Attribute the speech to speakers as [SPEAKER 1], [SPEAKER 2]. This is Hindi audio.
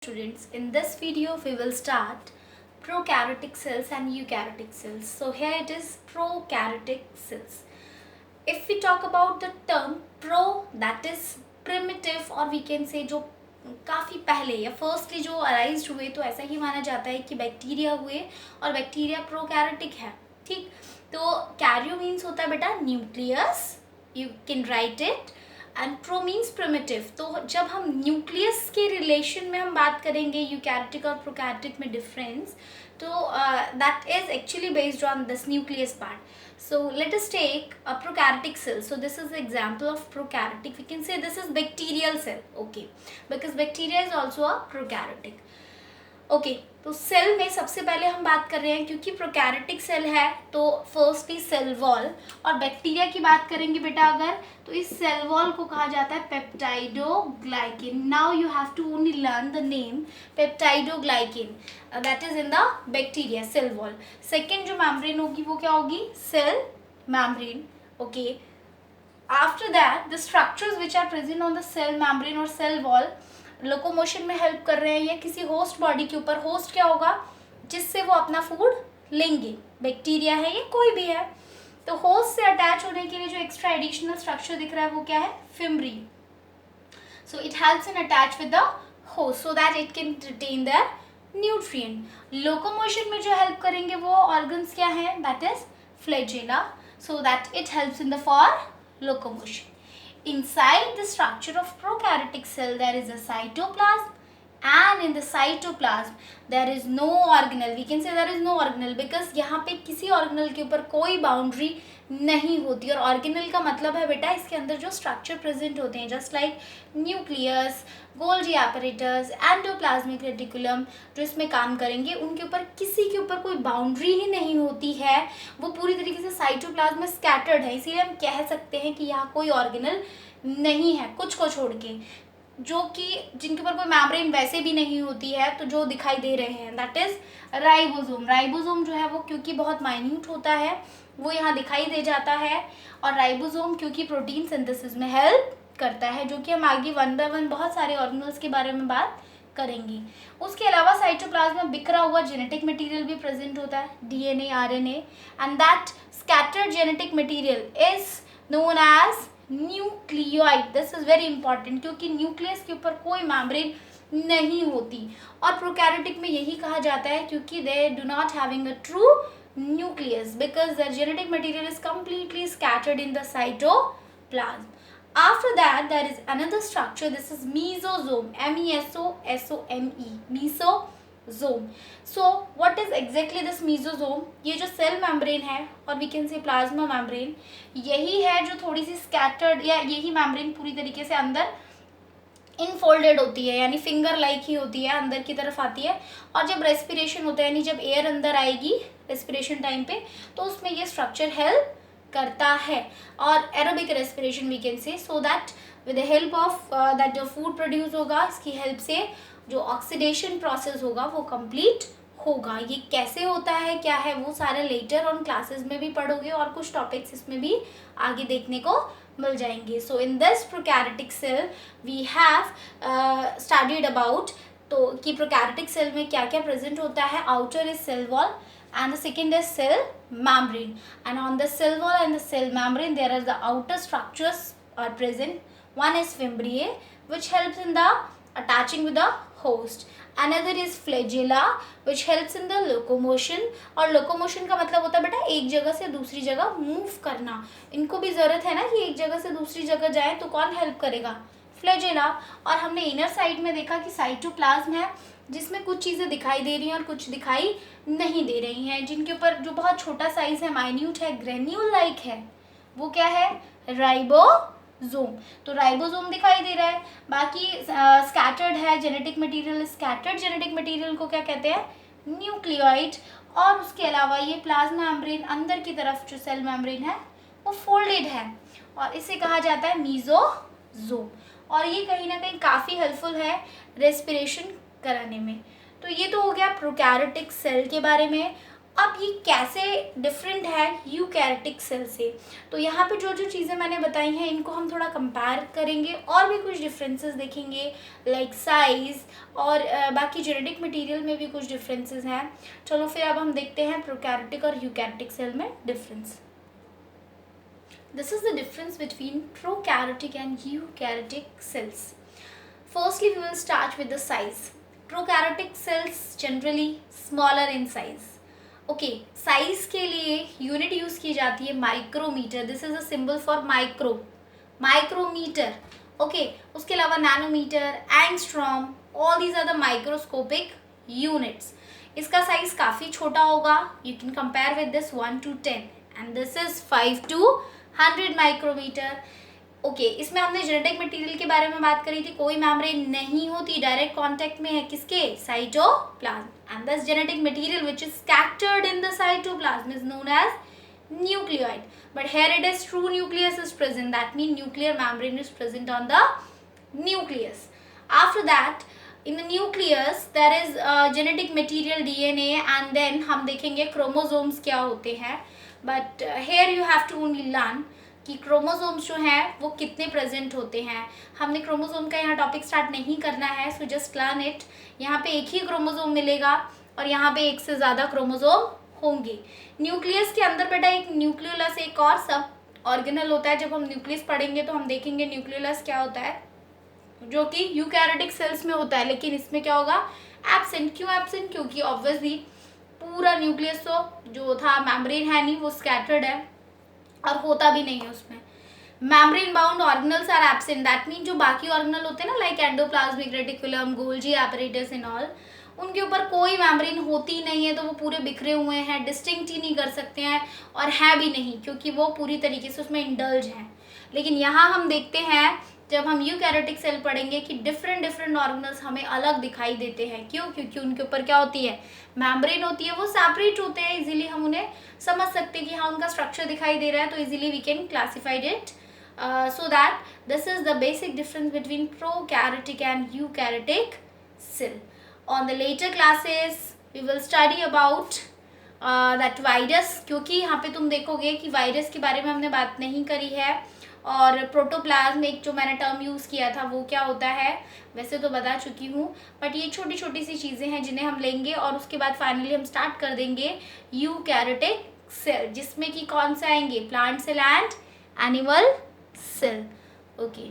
[SPEAKER 1] Students, in this video we will start prokaryotic cells and eukaryotic cells. So here it is prokaryotic cells. If we talk about the term pro, that is primitive, or we can say जो काफ़ी पहले या फर्स्टली जो अराइज हुए, तो ऐसा ही माना जाता है कि बैक्टीरिया हुए और बैक्टीरिया प्रोकैरियोटिक है. ठीक, तो कैरियो मीन्स होता है बेटा nucleus, you can write it, and pro means primitive. तो जब हम न्यूक्लियस के रिलेशन में हम बात करेंगे यूकैरियोटिक और प्रोकैरियोटिक में डिफरेंस, तो that is actually based on this nucleus part. So let us take a prokaryotic cell. So this is the example of prokaryotic. We can say this is bacterial cell. Okay, because bacteria is also a prokaryotic. Okay, तो सेल में सबसे पहले हम बात कर रहे हैं, क्योंकि प्रोकैरियोटिक सेल है तो फर्स्टली सेल वॉल. और बैक्टीरिया की बात करेंगे बेटा अगर, तो इस सेल वॉल को कहा जाता है peptidoglycan. Now you have to only learn the name peptidoglycan, that is in the bacteria cell wall. Second जो मेम्ब्रेन होगी वो क्या होगी? Cell membrane. Okay, after that the structures which are present on the cell membrane और सेल वॉल लोकोमोशन में हेल्प कर रहे हैं या किसी होस्ट बॉडी के ऊपर. होस्ट क्या होगा? जिससे वो अपना फूड लेंगे. बैक्टीरिया है या कोई भी है, तो होस्ट से अटैच होने के लिए जो एक्स्ट्रा एडिशनल स्ट्रक्चर दिख रहा है वो क्या है? Fimbriae. So it helps in attach with the host so that it can retain the nutrient. Locomotion में जो हेल्प करेंगे वो ऑर्गन्स क्या है? That is flagella, so that it helps in the for locomotion. Inside the structure of prokaryotic cell there is a cytoplasm, and in the cytoplasm there is no organelle. We can say there is no organelle because यहाँ पे किसी organelle के ऊपर कोई बाउंड्री नहीं होती. और ऑर्गेनल का मतलब है बेटा इसके अंदर जो स्ट्रक्चर प्रेजेंट होते हैं, just like nucleus, Golgi apparatus, endoplasmic reticulum, जो इसमें काम करेंगे उनके ऊपर किसी के ऊपर कोई बाउंड्री ही नहीं होती है. वो पूरी तरीके से साइटोप्लाज्म में स्कैटर्ड है, इसीलिए हम कह सकते हैं कि यहाँ कोई ऑर्गेनल नहीं है, कुछ को छोड़ के, जो कि जिनके ऊपर कोई मेम्ब्रेन वैसे भी नहीं होती है. तो जो दिखाई दे रहे हैं दैट इज राइबोसोम. राइबोसोम जो है वो क्योंकि बहुत माइन्यूट होता है वो यहाँ दिखाई दे जाता है. और राइबोसोम क्योंकि प्रोटीन सिंथेसिस में हेल्प करता है, जो कि हम आगे वन बाय वन बहुत सारे ऑर्गेनल्स के बारे में बात करेंगे. उसके अलावा साइटोप्लाज्म में बिखरा हुआ जेनेटिक मटेरियल भी प्रेजेंट होता है, DNA, RNA, and that scattered genetic material is known as nucleoid. This is very important, क्योंकि न्यूक्लियस के ऊपर कोई मेम्ब्रेन नहीं होती. और प्रोकैरियोटिक में यही कहा जाता है क्योंकि they do not having a true nucleus because their genetic material is completely scattered in the cytoplasm. After that there is another structure, this is mesosome, mesosome, mesosome. So what is exactly this mesosome? ये जो सेल मेम्ब्रेन है और we can say plasma membrane, यही है जो थोड़ी सी स्कैटर्ड, या यही मेम्ब्रेन पूरी तरीके से अंदर इनफोल्डेड होती है, यानी फिंगर लाइक ही होती है, अंदर की तरफ आती है. और जब रेस्पिरेशन होता है, यानी जब एयर अंदर आएगी रेस्पिरेशन टाइम पे, तो उसमें ये स्ट्रक्चर हेल्प करता है. और aerobic respiration we can say, so that with the help of that जो फूड प्रोड्यूस होगा, इसकी हेल्प से जो ऑक्सीडेशन प्रोसेस होगा वो कंप्लीट होगा. ये कैसे होता है, क्या है, वो सारे लेटर ऑन क्लासेस में भी पढ़ोगे और कुछ टॉपिक्स इसमें भी आगे देखने को मिल जाएंगे. So in this prokaryotic cell we have studied about, तो कि प्रोकैरियोटिक सेल में क्या क्या प्रेजेंट होता है. Outer is cell wall and the second is cell membrane, and on the cell wall and the cell membrane there are the outer structures are present. One is fimbriae which helps in the attaching with the host. Another is flagella which helps in the locomotion. और locomotion का मतलब होता है बेटा एक जगह से दूसरी जगह मूव करना. इनको भी ज़रूरत है ना कि एक जगह से दूसरी जगह जाए, तो कौन हेल्प करेगा? फ्लैजेला. और हमने इनर साइड में देखा कि साइटोप्लाज्म है जिसमें कुछ चीज़ें दिखाई दे रही हैं और कुछ दिखाई नहीं दे रही हैं, जिनके ऊपर जो बहुत छोटा साइज है, माइन्यूट है, ग्रेन्यूल लाइक है, वो क्या है? राइबोसोम. तो राइबोसोम दिखाई दे रहा है. बाकी स्कैटर्ड है genetic material, scattered genetic material को क्या कहते हैं? न्यूक्लियोइड. और उसके अलावा ये प्लाज्मा मेम्ब्रेन अंदर की तरफ जो सेल मेम्ब्रेन है वो फोल्डेड है और इसे कहा जाता है मेसोसोम. और ये कहीं ना कहीं काफ़ी हेल्पफुल है रेस्पिरेशन कराने में. तो ये तो हो गया प्रोकैरियोटिक सेल के बारे में. अब ये कैसे डिफरेंट है यूकैरियोटिक सेल से, तो यहाँ पे जो जो चीज़ें मैंने बताई हैं इनको हम थोड़ा कंपेयर करेंगे और भी कुछ डिफरेंसेस देखेंगे, लाइक साइज और बाकी जेनेटिक मटेरियल में भी कुछ डिफरेंसेस हैं। चलो फिर अब हम देखते हैं प्रोकैरियोटिक और यूकैरियोटिक सेल में difference. This is the difference between prokaryotic and eukaryotic cells. Firstly, we will start with the size. Prokaryotic cells generally smaller in size. Okay, size के लिए यूनिट यूज की जाती है micrometer. This is a symbol for micrometer. Okay, उसके अलावा nanometer, angstrom, all these are the microscopic units. इसका साइज काफ़ी छोटा होगा. You can compare with this 1 to 10 and this is 5 to 100 micrometer. Okay, इसमें हमने जेनेटिक मटेरियल के बारे में बात करी थी. कोई मेम्ब्रेन नहीं होती, डायरेक्ट कांटेक्ट में है किसके, cytoplasm. And this genetic material which is scattered in the cytoplasm is known as nucleoid. But here it is true nucleus is present, that mean nuclear membrane is present on the nucleus. After that in the nucleus there is genetic material DNA and then हम देखेंगे क्रोमोसोम्स क्या होते हैं. but here you have to only learn कि क्रोमोसोम्स जो हैं वो कितने प्रेजेंट होते हैं. हमने क्रोमोसोम का यहाँ टॉपिक स्टार्ट नहीं करना है, सो जस्ट लर्न इट. यहाँ पे एक ही क्रोमोसोम मिलेगा और यहाँ पे एक से ज़्यादा क्रोमोसोम होंगे. न्यूक्लियस के अंदर बेटा एक न्यूक्लियोलस एक और सब ऑर्गेनल होता है. जब हम न्यूक्लियस पढ़ेंगे तो हम देखेंगे न्यूक्लियोलस क्या होता है, जो कि यूकैरियोटिक सेल्स में होता है, लेकिन इसमें क्या होगा, एब्सेंट. क्यों एब्सेंट? क्योंकि ऑब्वियसली पूरा न्यूक्लियस तो जो था मेम्ब्रेन है नहीं, वो स्कैटर्ड है और होता भी नहीं है उसमें. Membrane bound organelles are absent. That mean जो बाकी ऑर्गेनल होते हैं ना, like endoplasmic reticulum, Golgi apparatus and all, उनके ऊपर कोई मेम्ब्रेन होती नहीं है, तो वो पूरे बिखरे हुए हैं, डिस्टिंक्ट ही नहीं कर सकते हैं और है भी नहीं, क्योंकि वो पूरी तरीके से उसमें इंडल्ज हैं. लेकिन यहाँ हम देखते हैं जब हम यूकैरियोटिक सेल पढ़ेंगे कि डिफरेंट ऑर्गेनल्स हमें अलग दिखाई देते हैं. क्यों? क्योंकि उनके ऊपर क्या होती है, मेम्ब्रेन होती है, वो सेपरेट होते हैं. इजीली हम उन्हें समझ सकते हैं कि हाँ उनका स्ट्रक्चर दिखाई दे रहा है, तो easily we can classified it. So that this is the basic difference between prokaryotic and eukaryotic cell. On the later classes we will study about that virus, क्योंकि यहाँ पे तुम देखोगे कि वायरस के बारे में हमने बात नहीं करी है. और प्रोटोप्लाज्म एक जो मैंने टर्म यूज़ किया था वो क्या होता है, वैसे तो बता चुकी हूँ, बट ये छोटी छोटी सी चीज़ें हैं जिन्हें हम लेंगे और उसके बाद फाइनली हम स्टार्ट कर देंगे यूकैरियोटिक सेल, जिसमें कि कौन से आएंगे, plant cell and animal cell. Okay.